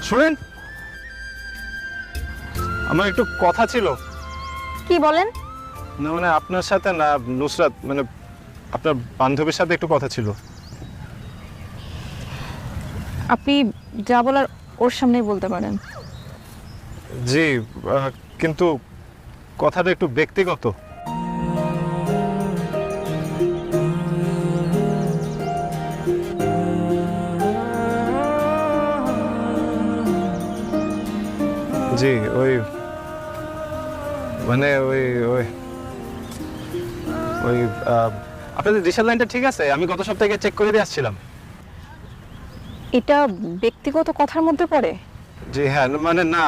শুনেন, আমার একটু কথা ছিল। কি বলেন? না মানে আপনার সাথে না, নুসরাত মানে আপনার বান্ধবীর সাথে একটু কথা ছিল। আপনি যা বলার ওর সামনেই বলতে পারেন। জি, কিন্তু কথাটা একটু ব্যক্তিগত। জি, ওই মানে ওই ওই ওই আপনাদের ডিশের লাইনটা ঠিক আছে? আমি গত সপ্তাহে চেক করে দিয়ে আসছিলাম। এটা ব্যক্তিগত কথার মধ্যে পড়ে? জি হ্যাঁ, মানে না